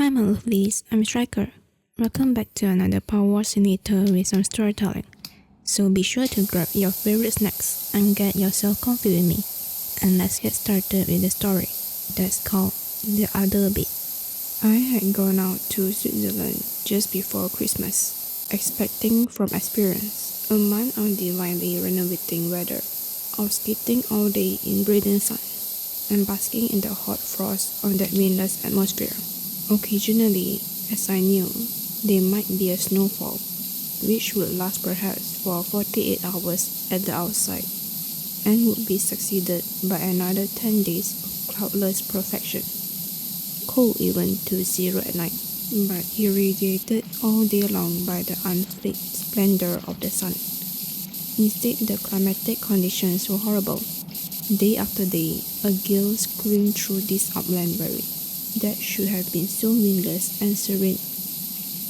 Hi my lovelies, I'm Striker. Welcome back to another PowerWash simulator with some storytelling. So be sure to grab your favorite snacks and get yourself comfy with me. And let's get started with the story that's called The Other Bed. I had gone out to Switzerland just before Christmas, expecting from experience a month of divinely renovating weather, of skating all day in brilliant sun, and basking in the hot frost of that windless atmosphere. Occasionally, as I knew, there might be a snowfall, which would last perhaps for 48 hours at the outside, and would be succeeded by another 10 days of cloudless perfection, cold even to zero at night, but irradiated all day long by the unflecked splendor of the sun. Instead, the climatic conditions were horrible. Day after day, a gale screamed through this upland valley that should have been so windless and serene,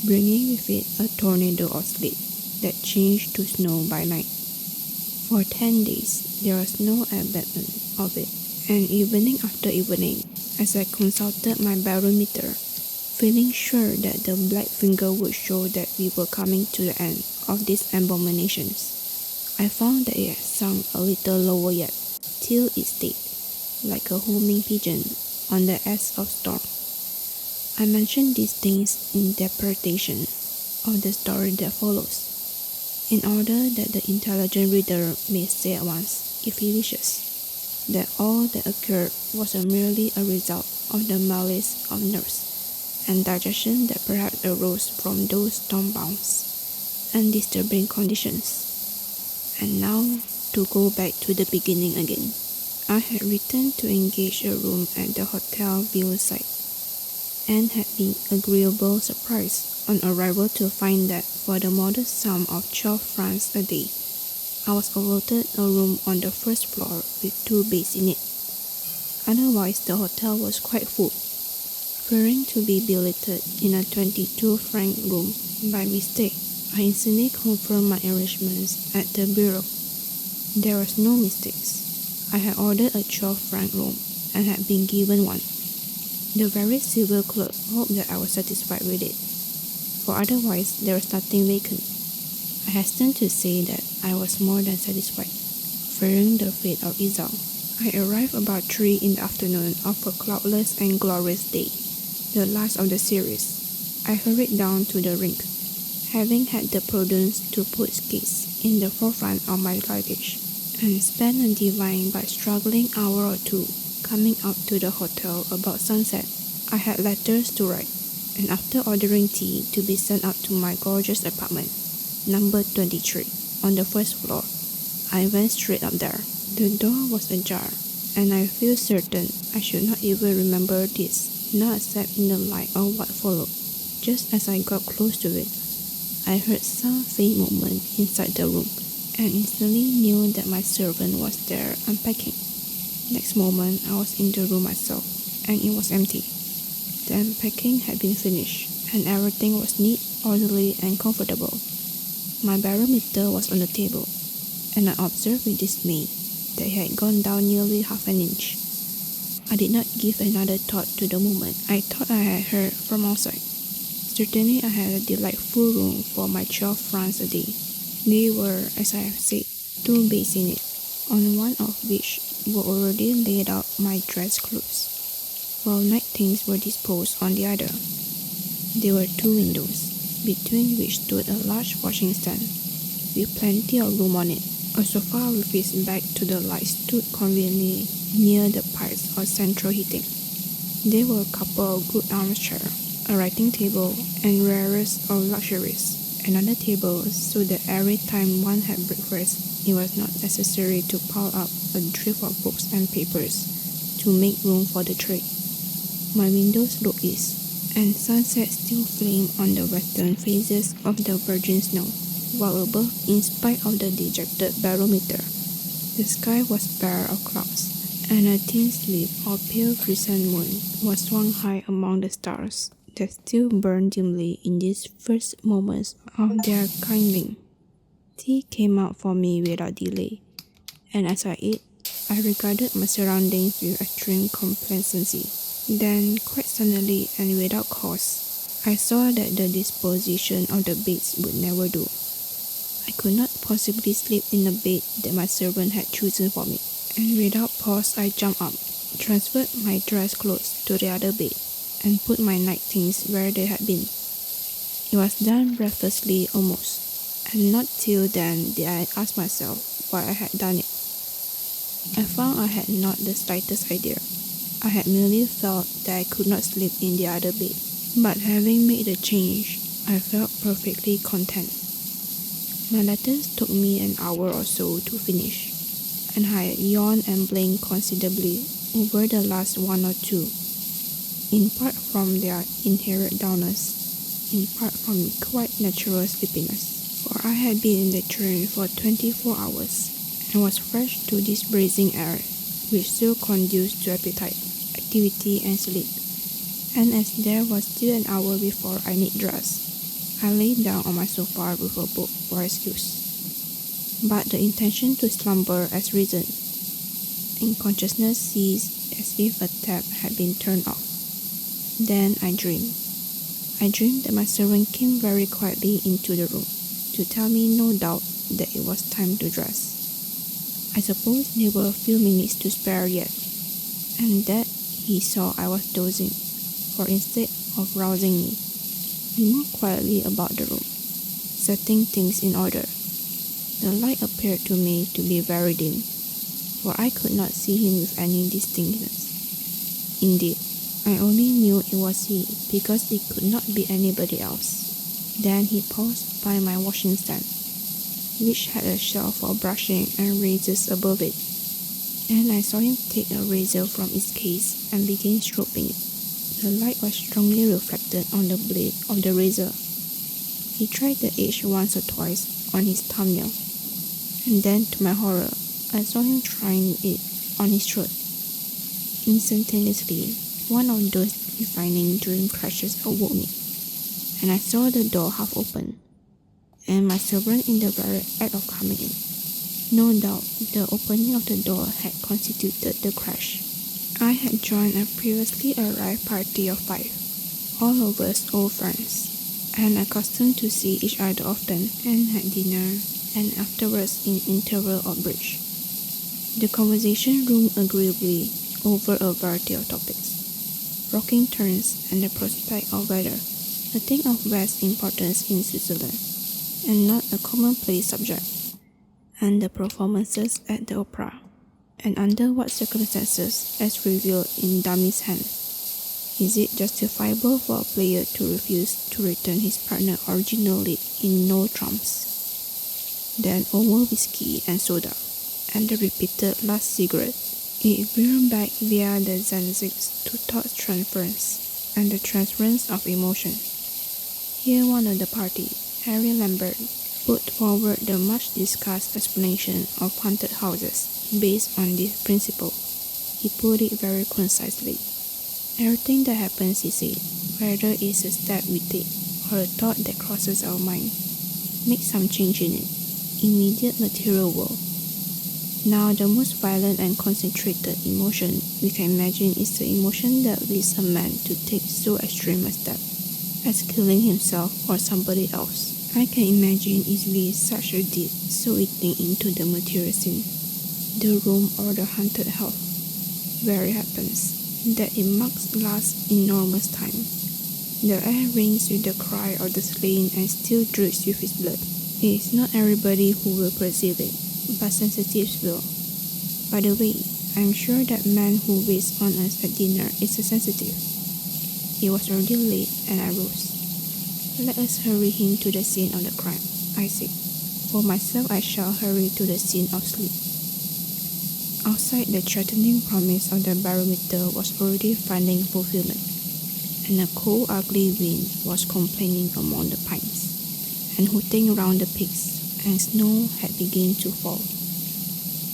bringing with it a tornado of sleet that changed to snow by night. For 10 days, there was no abatement of it, and evening after evening, as I consulted my barometer, feeling sure that the black finger would show that we were coming to the end of these abominations, I found that it had sunk a little lower yet, till it stayed, like a homing pigeon, on the edge of storm. I mention these things in interpretation of the story that follows, in order that the intelligent reader may say at once, if he wishes, that all that occurred was merely a result of the malice of nerves and digestion that perhaps arose from those storm-bound and disturbing conditions. And now, to go back to the beginning again. I had returned to engage a room at the hotel Viewside, and had been agreeably surprised on arrival to find that for the modest sum of 12 francs a day, I was allotted a room on the first floor with 2 beds in it. Otherwise, the hotel was quite full. Fearing to be billeted in a 22-franc room by mistake, I instantly confirmed my arrangements at the bureau. There was no mistakes. I had ordered a 12-franc room and had been given one. The very civil clerk hoped that I was satisfied with it, for otherwise there was nothing vacant. I hastened to say that I was more than satisfied, fearing the fate of Isao. I arrived about 3 in the afternoon of a cloudless and glorious day, the last of the series. I hurried down to the rink, having had the prudence to put skates in the forefront of my luggage, and spent a divine but struggling hour or two coming up to the hotel about sunset. I had letters to write, and after ordering tea to be sent up to my gorgeous apartment, number 23, on the first floor, I went straight up there. The door was ajar, and I feel certain I should not even remember this, not except in the light of what followed. Just as I got close to it, I heard some faint movement inside the room, and instantly knew that my servant was there unpacking. Next moment, I was in the room myself, and it was empty. The unpacking had been finished, and everything was neat, orderly, and comfortable. My barometer was on the table, and I observed with dismay that it had gone down nearly half an inch. I did not give another thought to the movement I thought I had heard from outside. Certainly I had a delightful room for my 12 francs a day. There were, as I have said, 2 beds in it, on one of which were already laid out my dress clothes, while night things were disposed on the other. There were 2 windows, between which stood a large washing stand, with plenty of room on it. A sofa with its back to the light stood conveniently near the pipes of central heating. There were a couple of good armchairs, a writing table, and rarest of luxuries, another table, so that every time one had breakfast, it was not necessary to pile up a drift of books and papers to make room for the tray. My windows looked east, and sunset still flamed on the western phases of the virgin snow, while above, in spite of the dejected barometer, the sky was bare of clouds, and a thin slit of pale crescent moon was swung high among the stars that still burned dimly in these first moments of their kindling. Tea came out for me without delay, and as I ate, I regarded my surroundings with extreme complacency. Then, quite suddenly and without cause, I saw that the disposition of the beds would never do. I could not possibly sleep in a bed that my servant had chosen for me, and without pause I jumped up, transferred my dress clothes to the other bed, and put my night things where they had been. It was done breathlessly almost, and not till then did I ask myself why I had done it. I found I had not the slightest idea. I had merely felt that I could not sleep in the other bed, but having made the change, I felt perfectly content. My letters took me an hour or so to finish, and I had yawned and blinked considerably over the last one or two, in part from their inherent dullness, in part from quite natural sleepiness, for I had been in the train for 24 hours, and was fresh to this bracing air, which so conduced to appetite, activity and sleep. And as there was still an hour before I need dress, I lay down on my sofa with a book for excuse. But the intention to slumber has risen, and consciousness ceased as if a tap had been turned off. Then I dreamed. I dreamed that my servant came very quietly into the room to tell me no doubt that it was time to dress. I suppose there were a few minutes to spare yet, and that he saw I was dozing, for instead of rousing me, he moved quietly about the room, setting things in order. The light appeared to me to be very dim, for I could not see him with any distinctness. Indeed, I only knew it was he because it could not be anybody else. Then he paused by my washing stand, which had a shelf for brushing and razors above it, and I saw him take a razor from its case and begin stroking it. The light was strongly reflected on the blade of the razor. He tried the edge once or twice on his thumbnail, and then, to my horror, I saw him trying it on his throat. Instantaneously, one of those defining dream crashes awoke me, and I saw the door half open, and my servant in the very act of coming in. No doubt, the opening of the door had constituted the crash. I had joined a previously arrived party of 5, all of us old friends, and accustomed to see each other often, and had dinner, and afterwards in interval of bridge. The conversation roamed agreeably over a variety of topics, rocking turns and the prospect of weather, a thing of vast importance in Switzerland, and not a commonplace subject, and the performances at the opera, and under what circumstances as revealed in Dummy's hand. Is it justifiable for a player to refuse to return his partner original lead in No Trumps? Then over whiskey and soda, and the repeated last cigarette. It veered back via the Zanzigs to thought transference and the transference of emotion. Here one of the party, Harry Lambert, put forward the much-discussed explanation of haunted houses based on this principle. He put it very concisely. Everything that happens, he said, whether it's a step we take or a thought that crosses our mind, makes some change in it, immediate material world. Now, the most violent and concentrated emotion we can imagine is the emotion that leads a man to take so extreme a step as killing himself or somebody else. I can imagine easily such a deed so eating into the material scene, the room or the haunted house, where it happens, that it marks last enormous time. The air rings with the cry of the slain and still drips with his blood. It is not everybody who will perceive it, but sensitives will. By the way, I am sure that man who waits on us at dinner is a sensitive. It was already late and I rose. Let us hurry him to the scene of the crime, I said. For myself, I shall hurry to the scene of sleep. Outside, the threatening promise of the barometer was already finding fulfillment, and a cold, ugly wind was complaining among the pines, and hooting round the peaks, and snow had begun to fall.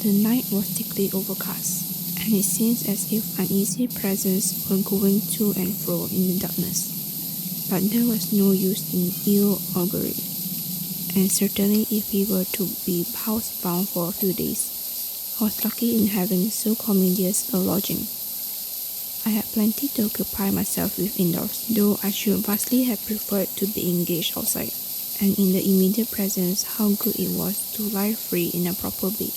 The night was thickly overcast, and it seemed as if uneasy presence were going to and fro in the darkness. But there was no use in ill augury, and certainly if he were to be housebound for a few days, I was lucky in having so commodious a lodging. I had plenty to occupy myself with indoors, though I should vastly have preferred to be engaged outside. And in the immediate presence, how good it was to lie free in a proper bed.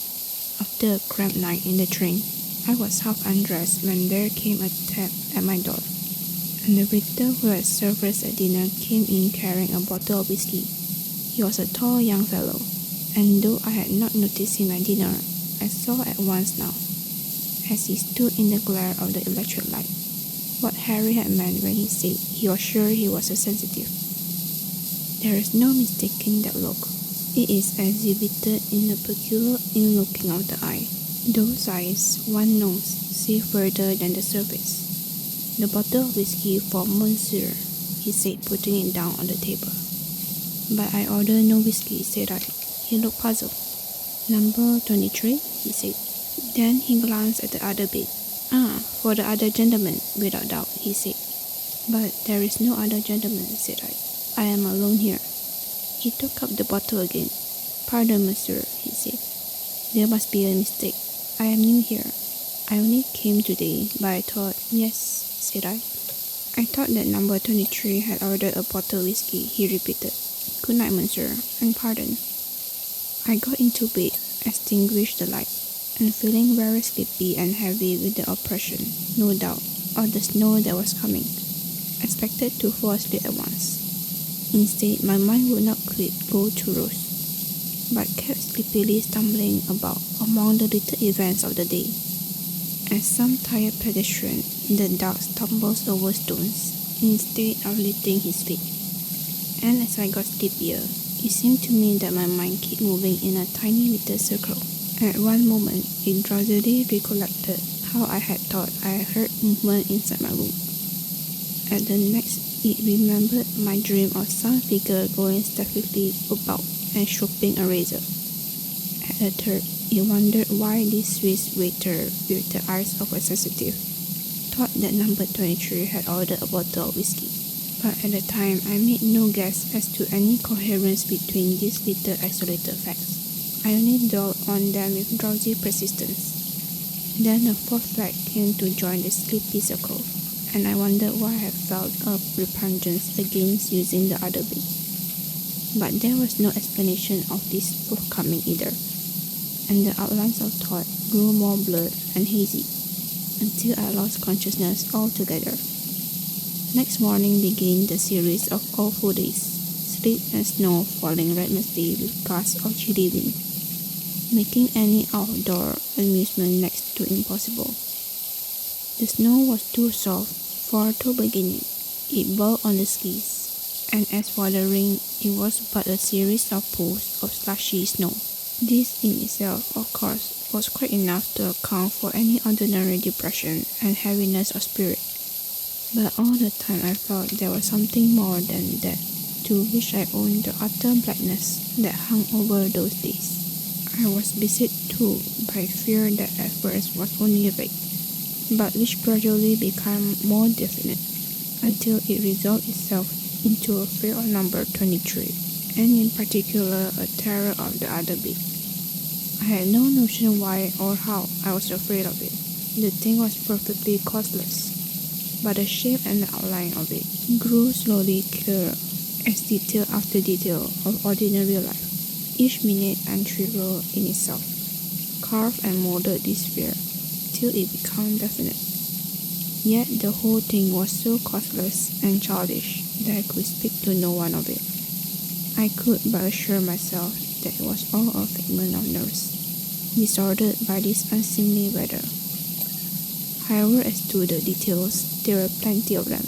After a cramped night in the train, I was half undressed when there came a tap at my door, and the waiter who had served us at dinner came in carrying a bottle of whiskey. He was a tall young fellow, and though I had not noticed him at dinner, I saw at once now, as he stood in the glare of the electric light, what Harry had meant when he said he was sure he was a sensitive. There is no mistaking that look. It is exhibited in the peculiar in-looking of the eye. Those eyes, one knows, see further than the surface. The bottle of whiskey for Monsieur, he said, putting it down on the table. But I ordered no whiskey, said I. He looked puzzled. Number 23, he said. Then he glanced at the other bed. For the other gentleman, without doubt, he said. But there is no other gentleman, said I. I am alone here. He took up the bottle again. Pardon, monsieur, he said. There must be a mistake. I am new here. I only came today, but I thought, yes, said I. I thought that number 23 had ordered a bottle of whiskey, he repeated. Good night, monsieur, and pardon. I got into bed, extinguished the light, and feeling very sleepy and heavy with the oppression, no doubt, of the snow that was coming, expected to fall asleep at once. Instead, my mind would not quit go to roost, but kept sleepily stumbling about among the little events of the day, as some tired pedestrian in the dark stumbles over stones instead of lifting his feet. And as I got sleepier, it seemed to me that my mind kept moving in a tiny little circle. At one moment, it drowsily recollected how I had thought I heard movement inside my room. At the next, it remembered my dream of some figure going stealthily about and stropping a razor. At the third, it wondered why this Swiss waiter, with the eyes of a sensitive, thought that number 23 had ordered a bottle of whiskey. But at the time, I made no guess as to any coherence between these little isolated facts. I only dwelt on them with drowsy persistence. Then a fourth fact came to join the sleepy circle, and I wondered why I had felt a repugnance against using the other bed. But there was no explanation of this forthcoming either, and the outlines of thought grew more blurred and hazy, until I lost consciousness altogether. Next morning began the series of awful days, sleet and snow falling relentlessly with gusts of chilly wind, making any outdoor amusement next to impossible. The snow was too soft for to begin it. It bowed on the skis, and as for the rain, it was but a series of pools of slushy snow. This in itself, of course, was quite enough to account for any ordinary depression and heaviness of spirit. But all the time I felt there was something more than that, to which I owed the utter blackness that hung over those days. I was beset too by fear that at first was only vague, but which gradually became more definite, until it resolved itself into a fear of number 23, and in particular a terror of the other bed. I had no notion why or how I was afraid of it. The thing was perfectly causeless, but the shape and the outline of it grew slowly clearer, as detail after detail of ordinary life, each minute and trivial in itself, carved and molded this fear, till it became definite. Yet the whole thing was so causeless and childish that I could speak to no one of it. I could but assure myself that it was all a figment of nerves, disordered by this unseemly weather. However, as to the details, there were plenty of them.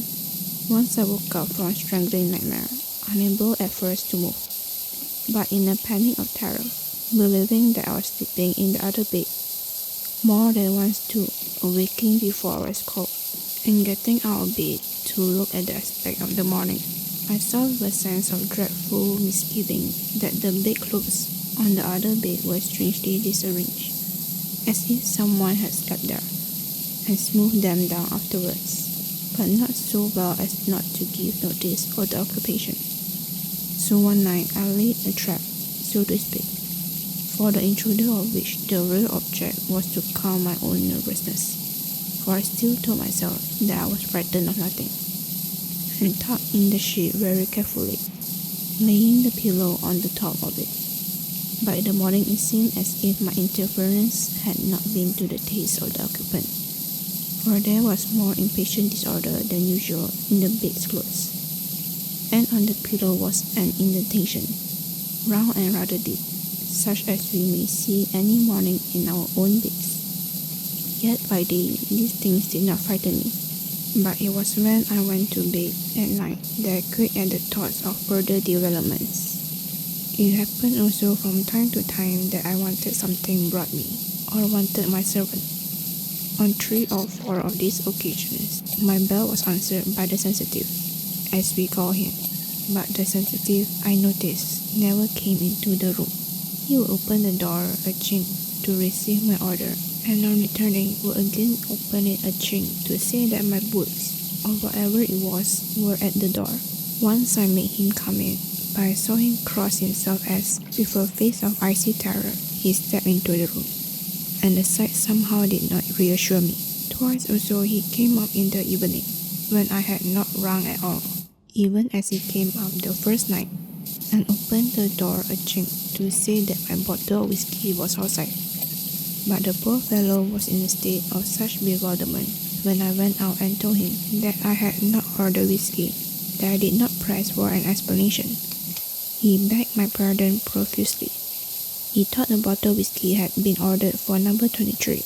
Once I woke up from a strangling nightmare, unable at first to move, but in a panic of terror, believing that I was sleeping in the other bed. More than once too, awaking before I was called, and getting out of bed to look at the aspect of the morning, I saw with a sense of dreadful misgiving that the bedclothes on the other bed were strangely disarranged, as if someone had slept there, and smoothed them down afterwards, but not so well as not to give notice of the occupation. So one night I laid a trap, so to speak, for the intruder of which the real object was to calm my own nervousness. for I still told myself that I was frightened of nothing, and tucked in the sheet very carefully, laying the pillow on the top of it. By the morning it seemed as if my interference had not been to the taste of the occupant, for there was more impatient disorder than usual in the bed's clothes, and on the pillow was an indentation, round and rather deep, such as we may see any morning in our own beds. Yet by day these things did not frighten me, but it was when I went to bed at night that I quaked at the thoughts of further developments. It happened also from time to time that I wanted something brought me, or wanted my servant. On 3 or 4 of these occasions, my bell was answered by the sensitive, as we call him, but the sensitive, I noticed, never came into the room. He would open the door a chink to receive my order, and on returning would again open it a chink to say that my boots, or whatever it was, were at the door. Once I made him come in, but I saw him cross himself as, with a face of icy terror, he stepped into the room, and the sight somehow did not reassure me. Twice also he came up in the evening, when I had not rung at all, even as he came up the first night, and opened the door a chink to say that my bottle of whiskey was outside. But the poor fellow was in a state of such bewilderment when I went out and told him that I had not ordered whiskey, that I did not press for an explanation. He begged my pardon profusely. He thought the bottle of whiskey had been ordered for number 23.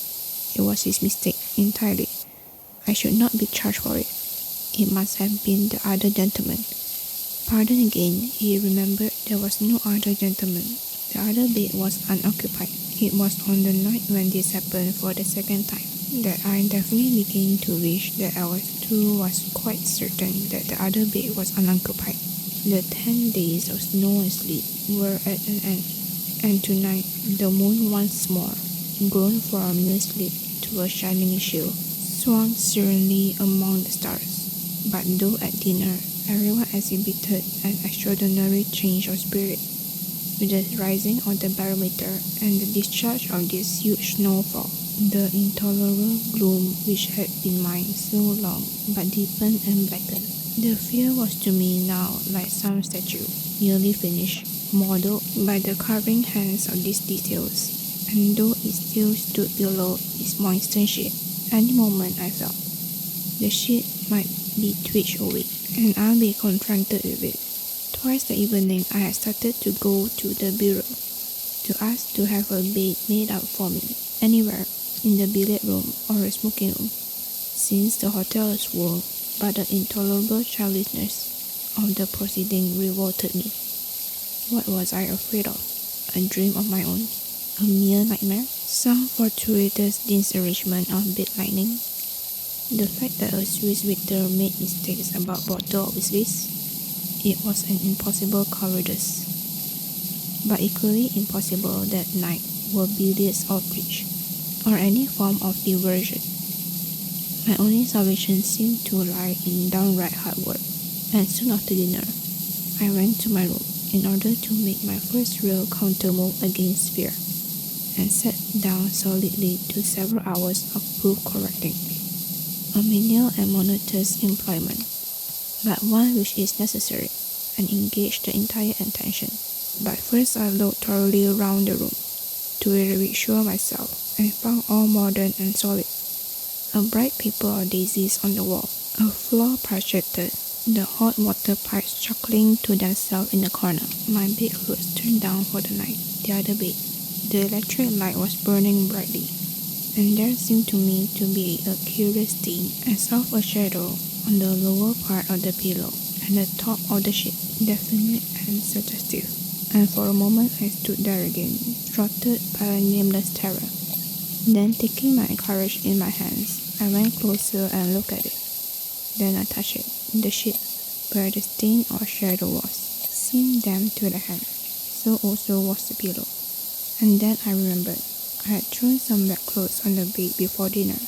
It was his mistake entirely. I should not be charged for it. It must have been the other gentleman. Pardon again, he remembered there was no other gentleman. The other bed was unoccupied. It was on the night when this happened for the second time that I definitely began to wish that I was quite certain that the other bed was unoccupied. The 10 days of snow and sleet were at an end, and tonight the moon once more, grown from new sleep to a shining shield, swung serenely among the stars. But though at dinner everyone exhibited an extraordinary change of spirit, with the rising of the barometer and the discharge of this huge snowfall, the intolerable gloom which had been mine so long but deepened and blackened. The fear was to me now like some statue, nearly finished, modelled by the carving hands of these details, and though it still stood below its moistened sheet, any moment I felt the sheet might be twitched away, and I'll be confronted with it. Twice that evening I had started to go to the bureau, to ask to have a bed made up for me, anywhere, in the billiard room or a smoking room, since the hotel was full, but the intolerable childishness of the proceeding revolted me. What was I afraid of? A dream of my own? A mere nightmare? Some fortuitous disarrangement of bed lining? The fact that a Swiss waiter made mistakes about bottle of whiskies? It was an impossible cowardice. But equally impossible that night were billiards or bridge, or any form of diversion. My only salvation seemed to lie in downright hard work, and soon after dinner, I went to my room in order to make my first real counter-move against fear, and sat down solidly to several hours of proof correcting. A menial and monotonous employment, but one which is necessary, and engaged the entire attention. But first I looked thoroughly round the room, to reassure myself, and found all modern and solid. A bright paper of daisies on the wall, a floor parqueted, the hot water pipes chuckling to themselves in the corner, my bedclothes turned down for the night, the other bed. The electric light was burning brightly, and there seemed to me to be a curious stain as of a shadow on the lower part of the pillow and the top of the sheet, definite and suggestive. And for a moment I stood there again, throttled by a nameless terror. Then, taking my courage in my hands, I went closer and looked at it. Then I touched it, the sheet, where the stain or shadow was, seemed damp to the hand. So also was the pillow. And then I remembered, I had thrown some wet clothes on the bed before dinner.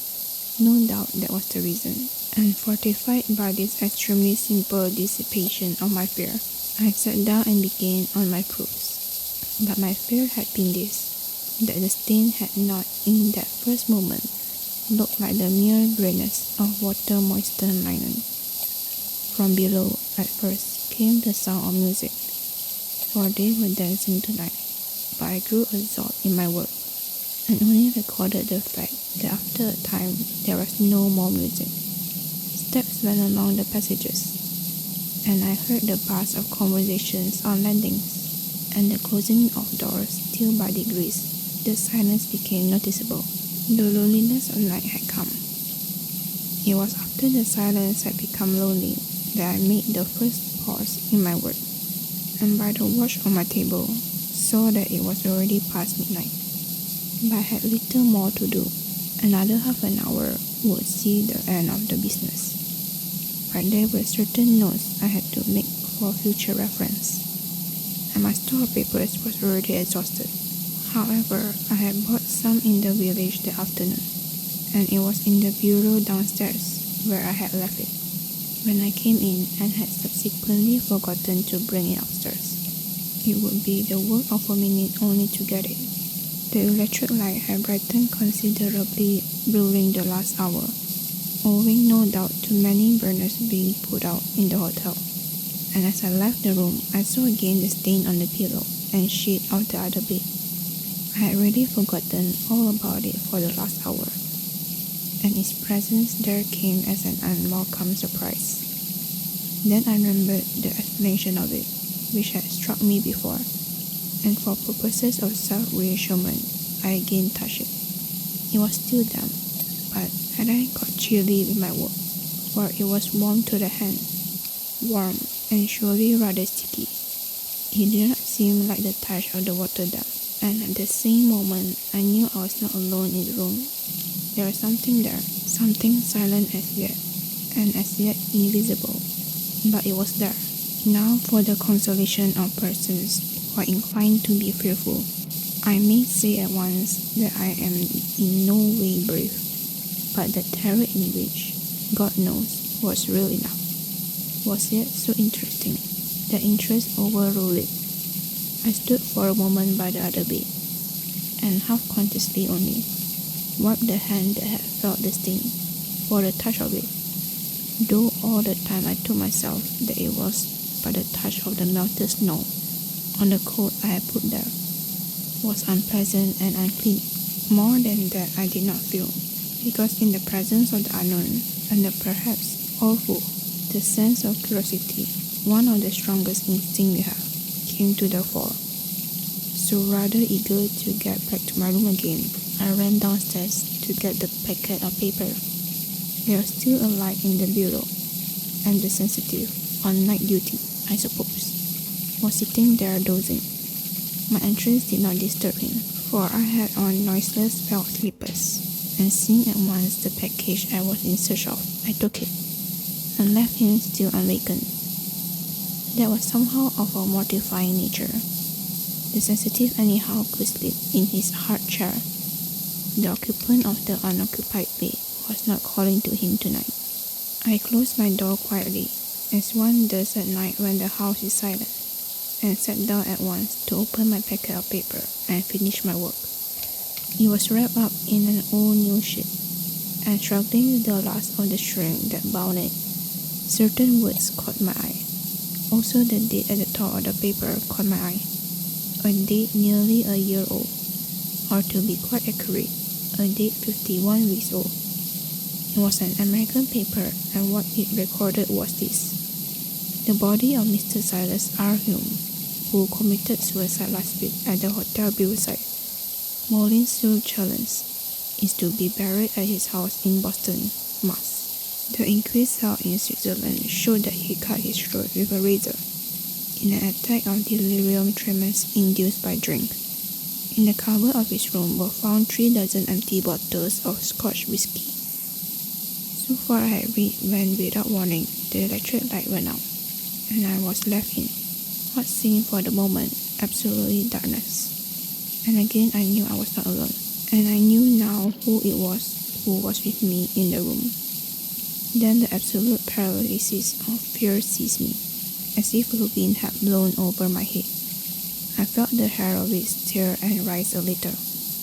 No doubt that was the reason. And fortified by this extremely simple dissipation of my fear, I sat down and began on my proofs. But my fear had been this, that the stain had not, in that first moment, looked like the mere grayness of water-moistened linen. From below, at first, came the sound of music, for they were dancing tonight, but I grew absorbed in my work, and only recorded the fact that after a time there was no more music. Steps went along the passages, and I heard the buzz of conversations on landings, and the closing of doors till by degrees the silence became noticeable. The loneliness of night had come. It was after the silence had become lonely that I made the first pause in my work, and by the watch on my table, saw that it was already past midnight. But I had little more to do. Another half an hour would see the end of the business. But there were certain notes I had to make for future reference, and my store of papers was already exhausted. However, I had bought some in the village that afternoon, and it was in the bureau downstairs where I had left it when I came in and had subsequently forgotten to bring it upstairs. It would be the work of a minute only to get it. The electric light had brightened considerably during the last hour, owing no doubt to many burners being put out in the hotel. And as I left the room, I saw again the stain on the pillow and sheet of the other bed. I had really forgotten all about it for the last hour, and its presence there came as an unwelcome surprise. Then I remembered the explanation of it, which had struck me before, and for purposes of self-reassurance, I again touched it. It was still damp, but had I got chilly with my work, for it was warm to the hand, warm and surely rather sticky. It did not seem like the touch of the water damp, and at the same moment, I knew I was not alone in the room. There was something there, something silent as yet, and as yet invisible, but it was there. Now for the consolation of persons who are inclined to be fearful, I may say at once that I am in no way brave, but the terror in which, God knows, was real enough, was yet so interesting that interest overruled it. I stood for a moment by the other bed, and half-consciously only, wiped the hand that had felt the stain for the touch of it, though all the time I told myself that it was but the touch of the melted snow on the coat I had put there, was unpleasant and unclean. More than that I did not feel, because in the presence of the unknown, and the perhaps awful, the sense of curiosity, one of the strongest instincts we have, came to the fore. So rather eager to get back to my room again, I ran downstairs to get the packet of paper. There was still a light in the bureau, and the sensitive, on night duty, I suppose, was sitting there dozing. My entrance did not disturb him, for I had on noiseless felt slippers, and seeing at once the package I was in search of, I took it, and left him still unawakened. That was somehow of a mortifying nature. The sensitive anyhow could sleep in his hard chair. The occupant of the unoccupied bed was not calling to him tonight. I closed my door quietly, as one does at night when the house is silent, and sat down at once to open my packet of paper and finish my work. It was wrapped up in an old new sheet, and struggling with the last of the string that bound it, certain words caught my eye. Also the date at the top of the paper caught my eye. A date nearly a year old, or to be quite accurate, a date 51 weeks old. It was an American paper, and what it recorded was this: the body of Mr. Silas R. Hume, who committed suicide last week at the hotel Billside, Moulins-sur-Chalons, is to be buried at his house in Boston, Mass. The inquest held in Switzerland showed that he cut his throat with a razor in an attack of delirium tremens induced by drink. In the cupboard of his room were found 3 dozen empty bottles of Scotch whiskey. So far I had read when, without warning, the electric light went out, and I was left in what seemed for the moment absolutely darkness. And again I knew I was not alone, and I knew now who it was who was with me in the room. Then the absolute paralysis of fear seized me, as if a wind had blown over my head. I felt the hair of it stir and rise a little,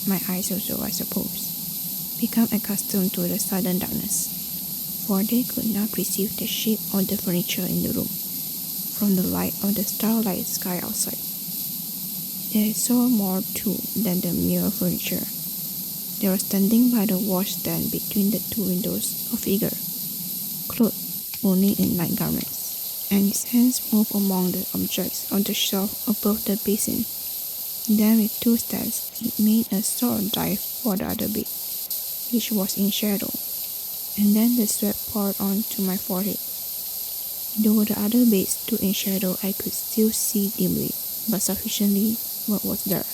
my eyes also, I suppose. become accustomed to the sudden darkness, for they could now perceive the shape of the furniture in the room from the light of the starlight sky outside. They saw more too than the mere furniture. They were standing by the washstand between the two windows, a figure, clothed only in night garments, and his hands moved among the objects on the shelf above the basin. Then with two steps, he made a sort of dive for the other bed, which was in shadow, and then the sweat poured onto my forehead. Though the other bed stood in shadow, I could still see dimly, but sufficiently, what was there.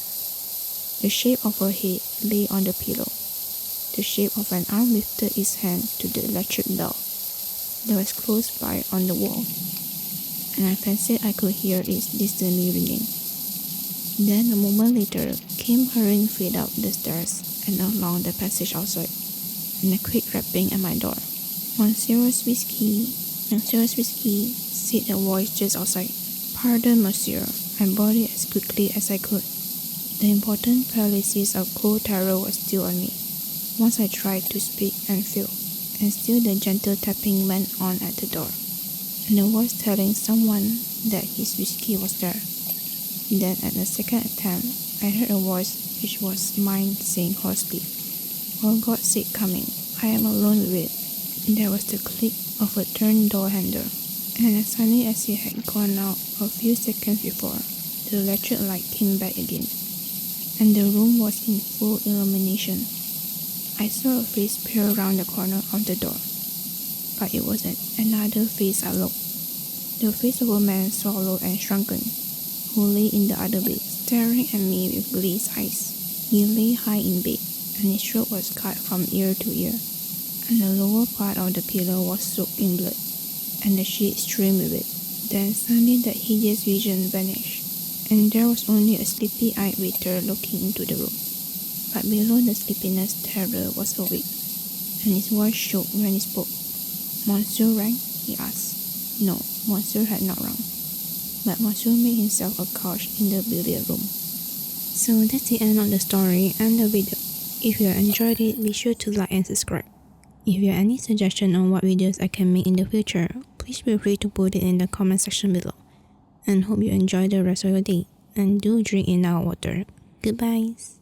The shape of a head lay on the pillow. The shape of an arm lifted its hand to the electric bell that was close by on the wall, and I fancied I could hear it distantly ringing. Then a moment later came hurrying feet up the stairs and along the passage outside, and a quick rapping at my door. Monsieur's whiskey, said a voice just outside. Pardon, monsieur, I brought it as quickly as I could. The important paralysis of cold terror was still on me. Once I tried to speak and failed, and still the gentle tapping went on at the door, and the voice telling someone that his whiskey was there. Then at the second attempt, I heard a voice which was mine saying hoarsely, "For God's sake, come in. I am alone with it." And there was the click of a turned door handle, and as suddenly as it had gone out a few seconds before, the electric light came back again, and the room was in full illumination. I saw a face peer around the corner of the door, but it was another face I looked. The face of a man swallowed and shrunken, who lay in the other bed, staring at me with glazed eyes. He lay high in bed, and his throat was cut from ear to ear, and the lower part of the pillow was soaked in blood, and the sheet streamed with it. Then suddenly that hideous vision vanished, and there was only a sleepy-eyed waiter looking into the room. But below the sleepiness, terror was awake, and his voice shook when he spoke. "Monsieur rang?" he asked. No, Monsieur had not rung, but Monsieur made himself a couch in the billiard room. So that's the end of the story and the video. If you enjoyed it, be sure to like and subscribe. If you have any suggestion on what videos I can make in the future, please feel free to put it in the comment section below. And hope you enjoy the rest of your day, and do drink enough water. Goodbyes.